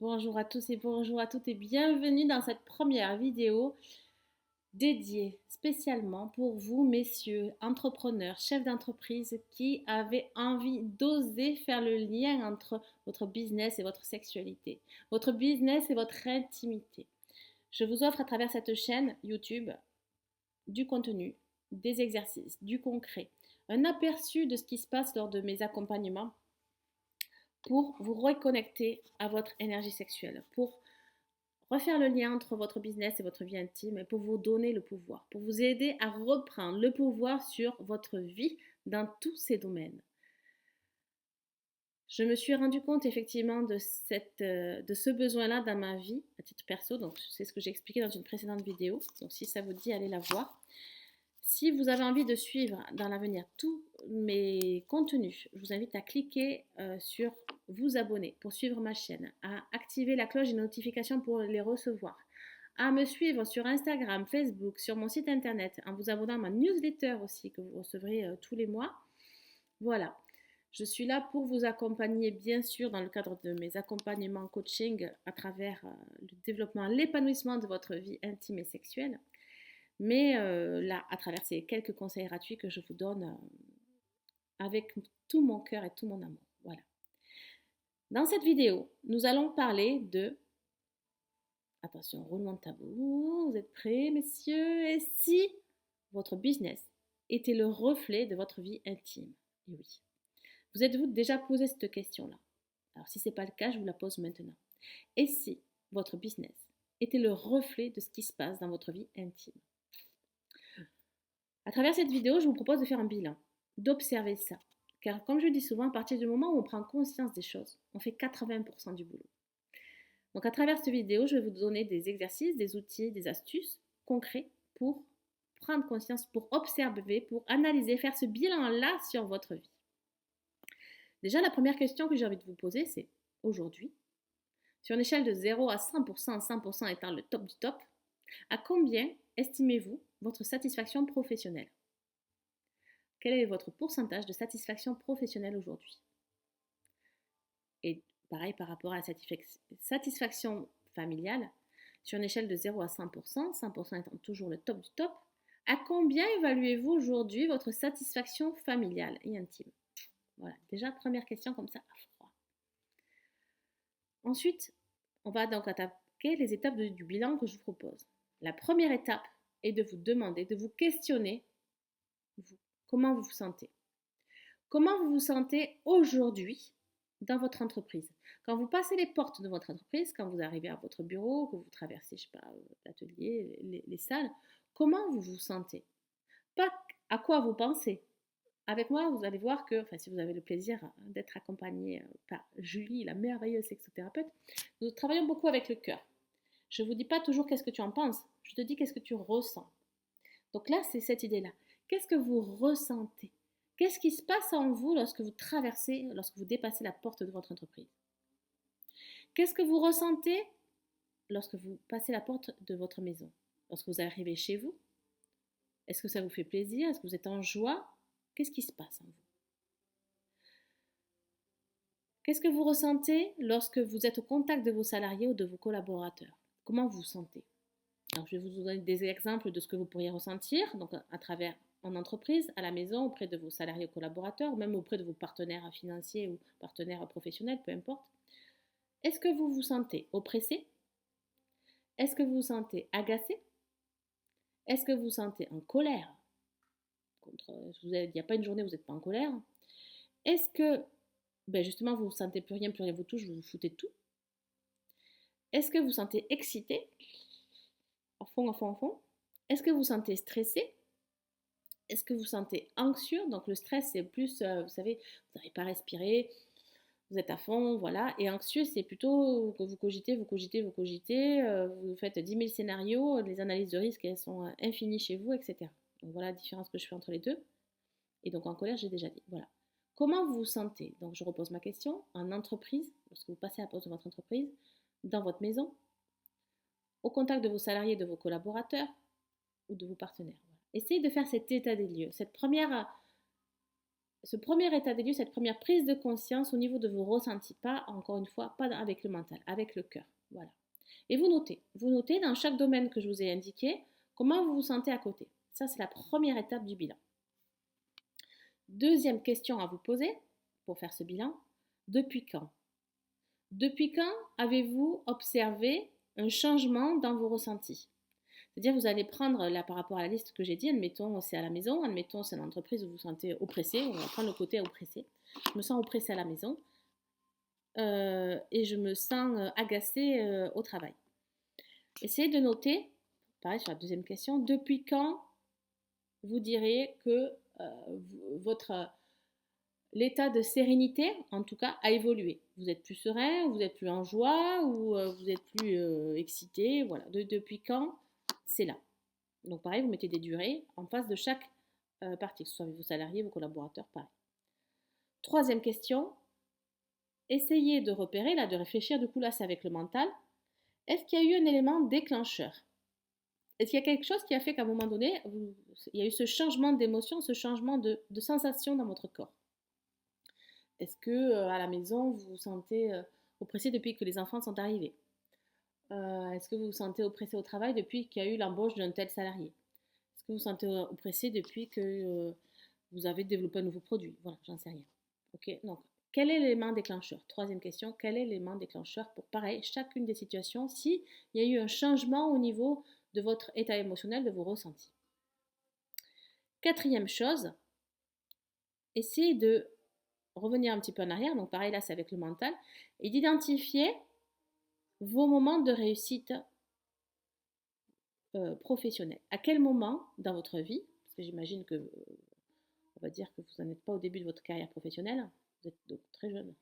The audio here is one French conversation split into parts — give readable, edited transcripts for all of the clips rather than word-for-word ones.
Bonjour à tous et bonjour à toutes et bienvenue dans cette première vidéo dédiée spécialement pour vous, messieurs, entrepreneurs, chefs d'entreprise qui avez envie d'oser faire le lien entre votre business et votre sexualité, votre business et votre intimité. Je vous offre à travers cette chaîne YouTube du contenu, des exercices, du concret, un aperçu de ce qui se passe lors de mes accompagnements pour vous reconnecter à votre énergie sexuelle, pour refaire le lien entre votre business et votre vie intime et pour vous donner le pouvoir, pour vous aider à reprendre le pouvoir sur votre vie dans tous ces domaines. Je me suis rendu compte effectivement de ce besoin-là dans ma vie à titre perso, donc c'est ce que j'ai expliqué dans une précédente vidéo, donc si ça vous dit, allez la voir. Si vous avez envie de suivre dans l'avenir tous mes contenus, je vous invite à cliquer sur vous abonner pour suivre ma chaîne, à activer la cloche des notifications pour les recevoir, à me suivre sur Instagram, Facebook, sur mon site internet, en vous abonnant à ma newsletter aussi que vous recevrez tous les mois. Voilà, je suis là pour vous accompagner bien sûr dans le cadre de mes accompagnements coaching à travers le développement, l'épanouissement de votre vie intime et sexuelle. Mais là, à travers ces quelques conseils gratuits que je vous donne avec tout mon cœur et tout mon amour. Voilà. Dans cette vidéo, nous allons parler de... Attention, roulement de tambour, vous êtes prêts, messieurs? Et si votre business était le reflet de votre vie intime? Et oui. Vous êtes-vous déjà posé cette question-là? Alors, si ce n'est pas le cas, je vous la pose maintenant. Et si votre business était le reflet de ce qui se passe dans votre vie intime? À travers cette vidéo, je vous propose de faire un bilan, d'observer ça. Car comme je le dis souvent, à partir du moment où on prend conscience des choses, on fait 80% du boulot. Donc à travers cette vidéo, je vais vous donner des exercices, des outils, des astuces concrets pour prendre conscience, pour observer, pour analyser, faire ce bilan-là sur votre vie. Déjà, la première question que j'ai envie de vous poser, c'est aujourd'hui, sur une échelle de 0 à 100%, 100% étant le top du top, à combien estimez-vous votre satisfaction professionnelle? Quel est votre pourcentage de satisfaction professionnelle aujourd'hui? Et pareil par rapport à la satisfaction familiale, sur une échelle de 0 à 100%, 100% étant toujours le top du top, à combien évaluez-vous aujourd'hui votre satisfaction familiale et intime? Voilà, déjà première question comme ça à froid. Ensuite, on va donc attaquer les étapes du bilan que je vous propose. La première étape est de vous demander, de vous questionner comment vous vous sentez. Comment vous vous sentez aujourd'hui dans votre entreprise? Quand vous passez les portes de votre entreprise, quand vous arrivez à votre bureau, que vous traversez, je sais pas, l'atelier, les salles, comment vous vous sentez? Pas à quoi vous pensez. Avec moi, vous allez voir que, enfin, si vous avez le plaisir d'être accompagné par Julie, la merveilleuse sexothérapeute, nous travaillons beaucoup avec le cœur. Je ne vous dis pas toujours qu'est-ce que tu en penses, je te dis qu'est-ce que tu ressens. Donc là, c'est cette idée-là. Qu'est-ce que vous ressentez? Qu'est-ce qui se passe en vous lorsque vous traversez, lorsque vous dépassez la porte de votre entreprise? Qu'est-ce que vous ressentez lorsque vous passez la porte de votre maison? Lorsque vous arrivez chez vous? Est-ce que ça vous fait plaisir? Est-ce que vous êtes en joie? Qu'est-ce qui se passe en vous? Qu'est-ce que vous ressentez lorsque vous êtes au contact de vos salariés ou de vos collaborateurs? Comment vous vous sentez? Alors, je vais vous donner des exemples de ce que vous pourriez ressentir, donc à travers en entreprise, à la maison, auprès de vos salariés ou collaborateurs, ou même auprès de vos partenaires financiers ou partenaires professionnels, peu importe. Est-ce que vous vous sentez oppressé? Est-ce que vous vous sentez agacé? Est-ce que vous vous sentez en colère? Il n'y a pas une journée où vous n'êtes pas en colère. Est-ce que justement vous ne sentez plus rien vous touche, vous vous foutez de tout? Est-ce que vous vous sentez excité? À fond, à fond, à fond. Est-ce que vous vous sentez stressé? Est-ce que vous vous sentez anxieux? Donc le stress, c'est plus, vous savez, vous n'arrivez pas à respirer, vous êtes à fond, voilà. Et anxieux, c'est plutôt que vous cogitez, vous faites 10 000 scénarios, les analyses de risque, elles sont infinies chez vous, etc. Donc voilà la différence que je fais entre les deux. Et donc en colère, j'ai déjà dit. Voilà. Comment vous vous sentez? Donc je repose ma question. En entreprise, lorsque vous passez à la porte de votre entreprise, dans votre maison, au contact de vos salariés, de vos collaborateurs ou de vos partenaires. Voilà. Essayez de faire cet état des lieux, cette première ce premier état des lieux, cette première prise de conscience au niveau de vos ressentis, pas, encore une fois, pas avec le mental, avec le cœur. Voilà. Et vous notez dans chaque domaine que je vous ai indiqué, comment vous vous sentez à côté. Ça, c'est la première étape du bilan. Deuxième question à vous poser pour faire ce bilan, depuis quand? Depuis quand avez-vous observé un changement dans vos ressentis? C'est-à-dire, vous allez prendre, là, par rapport à la liste que j'ai dit, admettons, c'est à la maison, admettons, c'est une entreprise où vous vous sentez oppressé, on va prendre le côté oppressé. Je me sens oppressé à la maison et je me sens agacé au travail. Essayez de noter, pareil sur la deuxième question, depuis quand vous direz que votre l'état de sérénité, en tout cas, a évolué. Vous êtes plus serein, vous êtes plus en joie ou vous êtes plus excité. Voilà. Depuis quand? C'est là. Donc pareil, vous mettez des durées en face de chaque partie, que ce soit vos salariés, vos collaborateurs, pareil. Troisième question, essayez de repérer, là, de réfléchir, du coup là c'est avec le mental. Est-ce qu'il y a eu un élément déclencheur? Est-ce qu'il y a quelque chose qui a fait qu'à un moment donné, il y a eu ce changement d'émotion, ce changement de sensation dans votre corps? Est-ce que à la maison, vous vous sentez oppressé depuis que les enfants sont arrivés? Est-ce que vous vous sentez oppressé au travail depuis qu'il y a eu l'embauche d'un tel salarié? Est-ce que vous vous sentez oppressé depuis que vous avez développé un nouveau produit? Voilà, j'en sais rien. Ok, donc quel est l'élément déclencheur? Troisième question, quel est l'élément déclencheur pour pareil, chacune des situations, s'il y a eu un changement au niveau de votre état émotionnel, de vos ressentis? Quatrième chose, essayez de revenir un petit peu en arrière, donc pareil là c'est avec le mental, et d'identifier vos moments de réussite professionnelle. À quel moment dans votre vie, parce que j'imagine que, on va dire que vous n'en êtes pas au début de votre carrière professionnelle, vous êtes donc très jeune.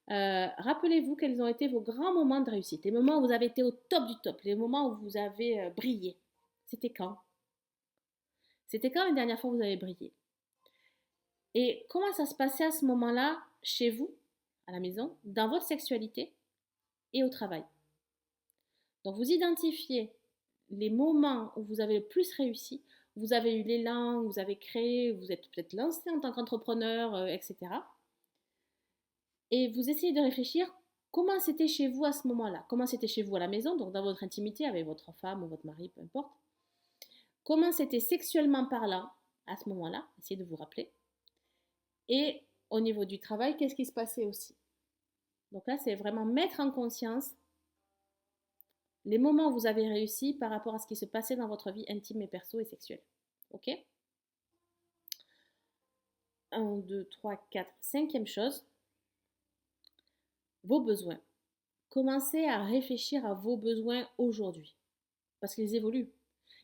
Rappelez-vous quels ont été vos grands moments de réussite, les moments où vous avez été au top du top, les moments où vous avez brillé. C'était quand? C'était quand la dernière fois que vous avez brillé? Et comment ça se passait à ce moment-là chez vous, à la maison, dans votre sexualité et au travail? Donc vous identifiez les moments où vous avez le plus réussi, où vous avez eu l'élan, où vous avez créé, où vous êtes peut-être lancé en tant qu'entrepreneur, etc. Et vous essayez de réfléchir comment c'était chez vous à ce moment-là, comment c'était chez vous à la maison, donc dans votre intimité avec votre femme ou votre mari, peu importe. Comment c'était sexuellement parlant à ce moment-là, essayez de vous rappeler. Et au niveau du travail, qu'est-ce qui se passait aussi? Donc là, c'est vraiment mettre en conscience les moments où vous avez réussi par rapport à ce qui se passait dans votre vie intime et perso et sexuelle. Ok? 1, 2, 3, 4, cinquième chose, vos besoins. Commencez à réfléchir à vos besoins aujourd'hui. Parce qu'ils évoluent.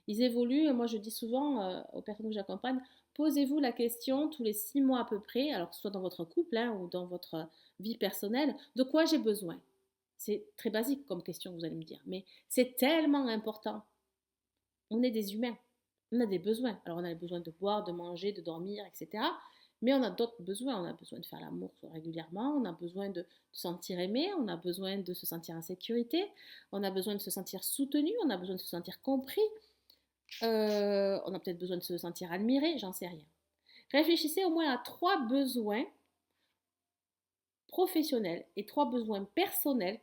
Ils évoluent, moi je dis souvent aux personnes que j'accompagne, posez-vous la question tous les 6 mois à peu près, alors que ce soit dans votre couple ou dans votre vie personnelle, de quoi j'ai besoin? C'est très basique comme question, vous allez me dire, mais c'est tellement important. On est des humains, on a des besoins. Alors on a les besoins de boire, de manger, de dormir, etc. Mais on a d'autres besoins. On a besoin de faire l'amour régulièrement, on a besoin de se sentir aimé, on a besoin de se sentir en sécurité, on a besoin de se sentir soutenu, on a besoin de se sentir compris, on a peut-être besoin de se sentir admiré, j'en sais rien. Réfléchissez au moins à 3 besoins professionnels et 3 besoins personnels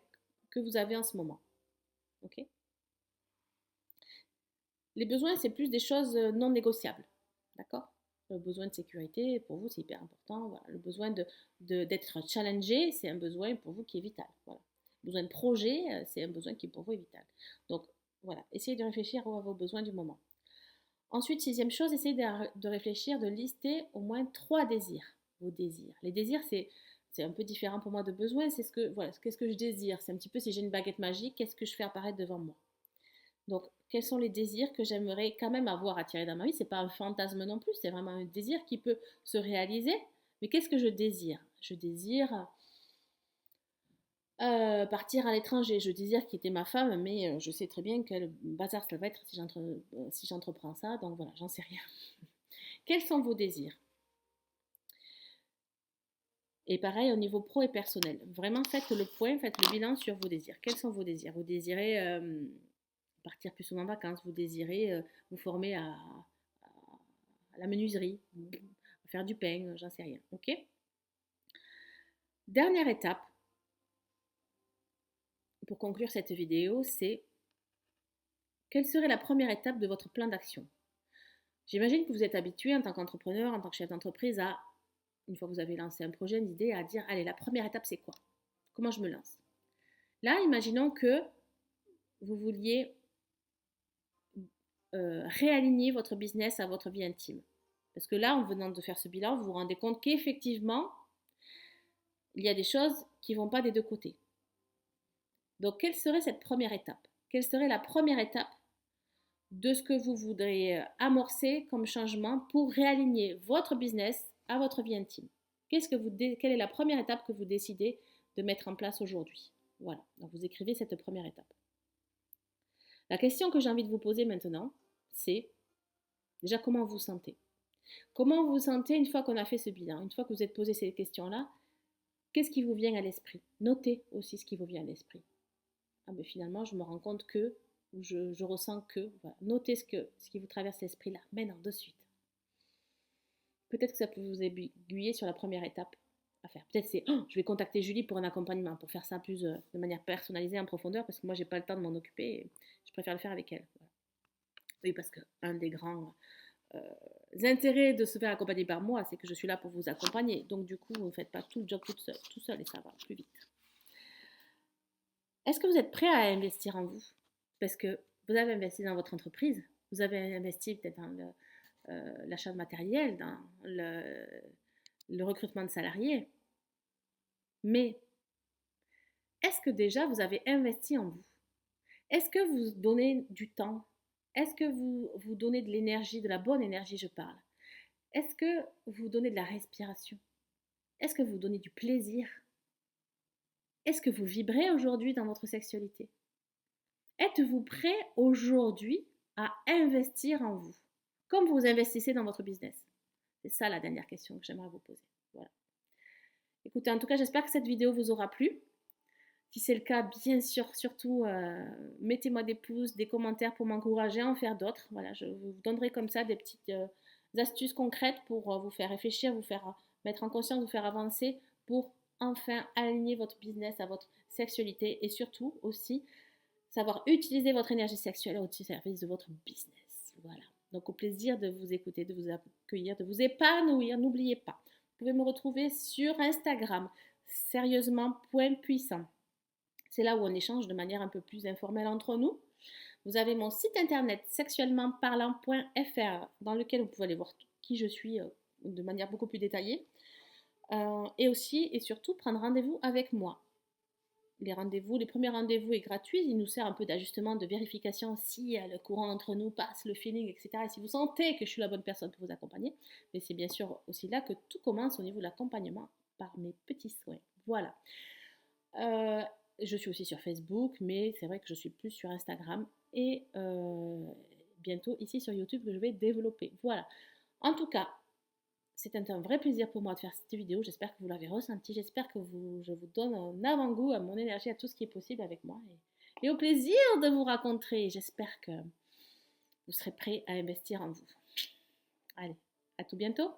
que vous avez en ce moment. Ok? Les besoins, c'est plus des choses non négociables. D'accord? Le besoin de sécurité, pour vous, c'est hyper important. Voilà. Le besoin d'être challengé, c'est un besoin pour vous qui est vital. Voilà. Le besoin de projet, c'est un besoin qui pour vous est vital. Donc, voilà, essayez de réfléchir à vos besoins du moment. Ensuite, sixième chose, essayez de réfléchir, de lister au moins 3 désirs. Vos désirs. Les désirs, c'est un peu différent pour moi de besoin. C'est qu'est-ce que je désire. C'est un petit peu si j'ai une baguette magique, qu'est-ce que je fais apparaître devant moi. Donc, quels sont les désirs que j'aimerais quand même avoir attirés dans ma vie? C'est pas un fantasme non plus, c'est vraiment un désir qui peut se réaliser. Mais qu'est-ce que je désire? Je désire partir à l'étranger. Je désire quitter ma femme, mais je sais très bien quel bazar ça va être si j'entreprends ça. Donc voilà, j'en sais rien. Quels sont vos désirs? Et pareil au niveau pro et personnel. Vraiment, faites le point, faites le bilan sur vos désirs. Quels sont vos désirs? Vous désirez partir plus souvent en vacances, vous désirez vous former à la menuiserie, faire du pain, j'en sais rien, ok? Dernière étape, pour conclure cette vidéo, c'est quelle serait la première étape de votre plan d'action? J'imagine que vous êtes habitué en tant qu'entrepreneur, en tant que chef d'entreprise, à, une fois que vous avez lancé un projet, une idée, à dire, allez, la première étape, c'est quoi? Comment je me lance? Là, imaginons que vous vouliez réaligner votre business à votre vie intime. Parce que là, en venant de faire ce bilan, vous vous rendez compte qu'effectivement, il y a des choses qui ne vont pas des deux côtés. Donc, quelle serait cette première étape? Quelle serait la première étape de ce que vous voudriez amorcer comme changement pour réaligner votre business à votre vie intime? Quelle est la première étape que vous décidez de mettre en place aujourd'hui? Voilà, donc vous écrivez cette première étape. La question que j'ai envie de vous poser maintenant, c'est déjà comment vous vous sentez? Comment vous vous sentez une fois qu'on a fait ce bilan? Une fois que vous êtes posé ces questions-là, qu'est-ce qui vous vient à l'esprit? Notez aussi ce qui vous vient à l'esprit. Ah ben finalement, je me rends compte que, ou je ressens que, voilà. Notez ce qui vous traverse l'esprit là, maintenant, de suite. Peut-être que ça peut vous aiguiller sur la première étape à faire. Peut-être c'est, oh, je vais contacter Julie pour un accompagnement, pour faire ça plus de manière personnalisée, en profondeur, parce que moi, j'ai pas le temps de m'en occuper, et je préfère le faire avec elle. Voilà. Oui, parce qu'un des grands intérêts de se faire accompagner par moi, c'est que je suis là pour vous accompagner. Donc du coup, vous ne faites pas tout le job tout seul et ça va plus vite. Est-ce que vous êtes prêt à investir en vous? Parce que vous avez investi dans votre entreprise, vous avez investi peut-être dans l'achat de matériel, dans le recrutement de salariés, mais est-ce que déjà vous avez investi en vous? Est-ce que vous donnez du temps? Est-ce que vous donnez de l'énergie, de la bonne énergie, je parle? Est-ce que vous donnez de la respiration? Est-ce que vous donnez du plaisir? Est-ce que vous vibrez aujourd'hui dans votre sexualité? Êtes-vous prêt aujourd'hui à investir en vous, comme vous investissez dans votre business? C'est ça la dernière question que j'aimerais vous poser. Voilà. Écoutez, en tout cas, j'espère que cette vidéo vous aura plu. Si c'est le cas, bien sûr, surtout, mettez-moi des pouces, des commentaires pour m'encourager à en faire d'autres. Voilà, je vous donnerai comme ça des petites astuces concrètes pour vous faire réfléchir, vous faire mettre en conscience, vous faire avancer pour enfin aligner votre business à votre sexualité et surtout aussi savoir utiliser votre énergie sexuelle au service de votre business. Voilà. Donc au plaisir de vous écouter, de vous accueillir, de vous épanouir. N'oubliez pas, vous pouvez me retrouver sur Instagram, sérieusement.puissant. C'est là où on échange de manière un peu plus informelle entre nous. Vous avez mon site internet sexuellementparlant.fr dans lequel vous pouvez aller voir qui je suis de manière beaucoup plus détaillée. Et aussi et surtout prendre rendez-vous avec moi. Les premiers rendez-vous est gratuit, il nous sert un peu d'ajustement, de vérification si le courant entre nous passe, le feeling, etc. Et si vous sentez que je suis la bonne personne pour vous accompagner, mais c'est bien sûr aussi là que tout commence au niveau de l'accompagnement par mes petits soins. Voilà. Je suis aussi sur Facebook, mais c'est vrai que je suis plus sur Instagram et bientôt ici sur YouTube que je vais développer. Voilà. En tout cas, c'était un vrai plaisir pour moi de faire cette vidéo. J'espère que vous l'avez ressenti. J'espère que je vous donne un avant-goût à mon énergie, à tout ce qui est possible avec moi. Et au plaisir de vous rencontrer. J'espère que vous serez prêts à investir en vous. Allez, à tout bientôt.